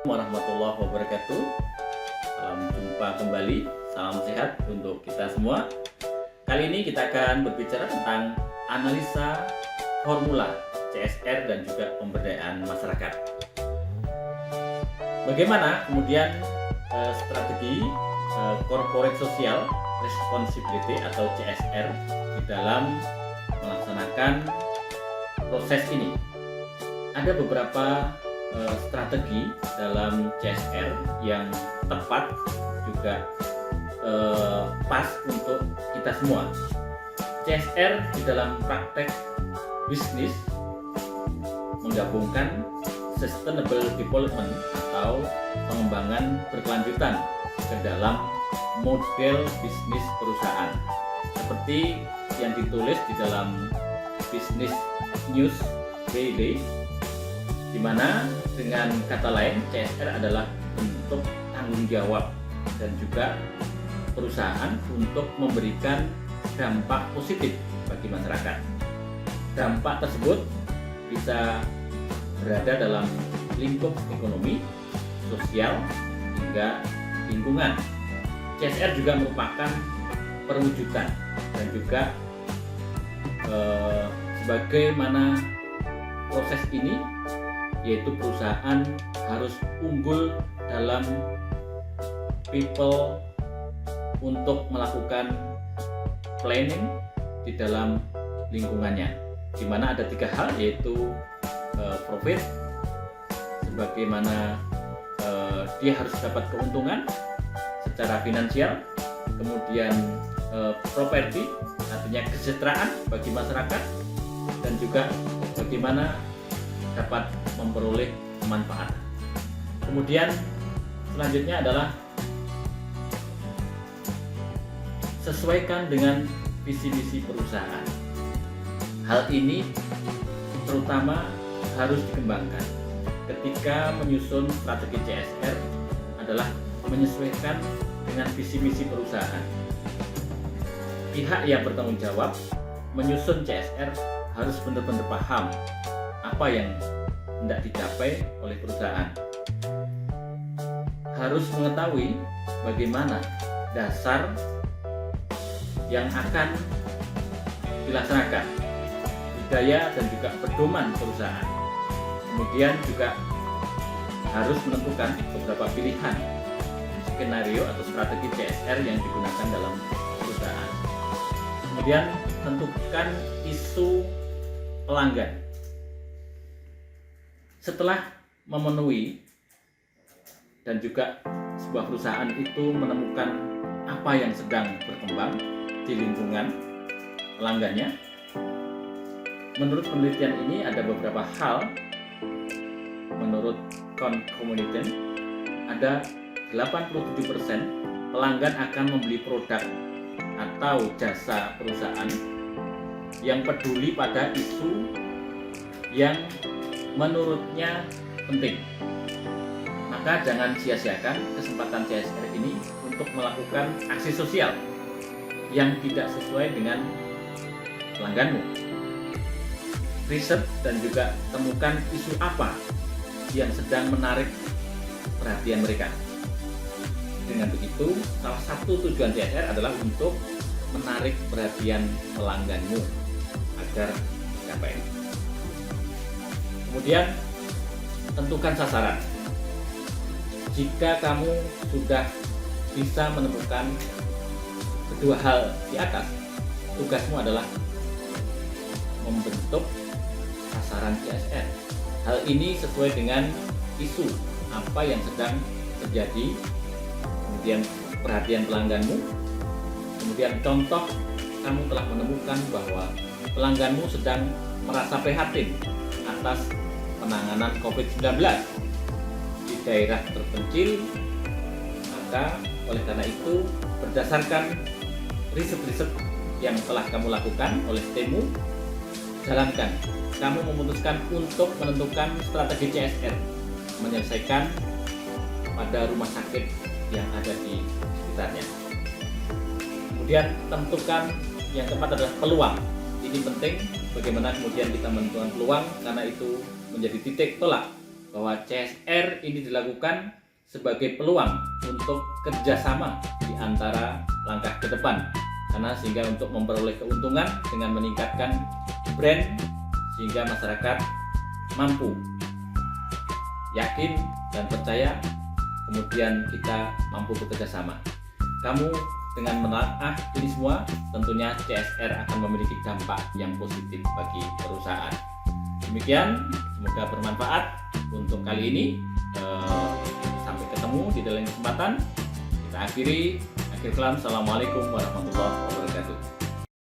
Warahmatullahi wabarakatuh. Salam jumpa kembali, salam sehat untuk kita semua. Kali ini kita akan berbicara tentang analisa formula CSR dan juga pemberdayaan masyarakat. Bagaimana kemudian strategi corporate social responsibility atau CSR di dalam melaksanakan proses ini. Ada beberapa strategi dalam CSR yang tepat juga pas untuk kita semua. CSR di dalam praktek bisnis menggabungkan sustainable development atau pengembangan berkelanjutan ke dalam model bisnis perusahaan seperti yang ditulis di dalam Business News Daily, di mana dengan kata lain CSR adalah bentuk tanggung jawab dan juga perusahaan untuk memberikan dampak positif bagi masyarakat. Dampak tersebut bisa berada dalam lingkup ekonomi, sosial, hingga lingkungan. CSR juga merupakan perwujudan dan juga sebagaimana proses ini, yaitu perusahaan harus unggul dalam people untuk melakukan planning di dalam lingkungannya, di mana ada 3 hal, yaitu profit, sebagaimana dia harus dapat keuntungan secara finansial, kemudian properti, artinya kesejahteraan bagi masyarakat, dan juga bagaimana dapat memperoleh manfaat. Kemudian selanjutnya adalah sesuaikan dengan visi misi perusahaan. Hal ini terutama harus dikembangkan ketika menyusun strategi CSR, adalah menyesuaikan dengan visi misi perusahaan. Pihak yang bertanggung jawab menyusun CSR harus benar-benar paham apa yang hendak dicapai oleh perusahaan. Harus mengetahui bagaimana dasar yang akan dilaksanakan, budaya dan juga pedoman perusahaan. Kemudian juga harus menentukan beberapa pilihan skenario atau strategi CSR yang digunakan dalam perusahaan. Kemudian tentukan isu pelanggan. Setelah memenuhi dan juga sebuah perusahaan itu menemukan apa yang sedang berkembang di lingkungan pelanggannya, menurut penelitian ini ada beberapa hal. Menurut Concomunitant, ada 87% pelanggan akan membeli produk atau jasa perusahaan yang peduli pada isu yang menurutnya penting. Maka jangan sia-siakan kesempatan CSR ini untuk melakukan aksi sosial yang tidak sesuai dengan pelangganmu. Riset dan juga temukan isu apa yang sedang menarik perhatian mereka. Dengan begitu, salah satu tujuan CSR adalah untuk menarik perhatian pelangganmu agar tercapai. Kemudian, tentukan sasaran. Jika kamu sudah bisa menemukan kedua hal di atas, tugasmu adalah membentuk sasaran CSR. Hal ini sesuai dengan isu apa yang sedang terjadi, kemudian perhatian pelangganmu, kemudian contoh kamu telah menemukan bahwa pelangganmu sedang merasa prihatin atas penanganan COVID-19 di daerah terpencil. Maka oleh karena itu, berdasarkan riset-riset yang telah kamu lakukan oleh timmu, jalankan. Kamu memutuskan untuk menentukan strategi CSR, menyelesaikan pada rumah sakit yang ada di sekitarnya. Kemudian tentukan yang keempat adalah peluang. Ini penting, bagaimana kemudian kita menentukan peluang, karena itu menjadi titik tolak bahwa CSR ini dilakukan sebagai peluang untuk kerjasama di antara langkah ke depan, karena sehingga untuk memperoleh keuntungan dengan meningkatkan brand sehingga masyarakat mampu yakin dan percaya, kemudian kita mampu bekerja sama. Kamu dengan menelaah ini semua, tentunya CSR akan memiliki dampak yang positif bagi perusahaan. Demikian, semoga bermanfaat untuk kali ini. Sampai ketemu di lain kesempatan. Kita akhiri. Akhir kalam, assalamualaikum warahmatullahi wabarakatuh.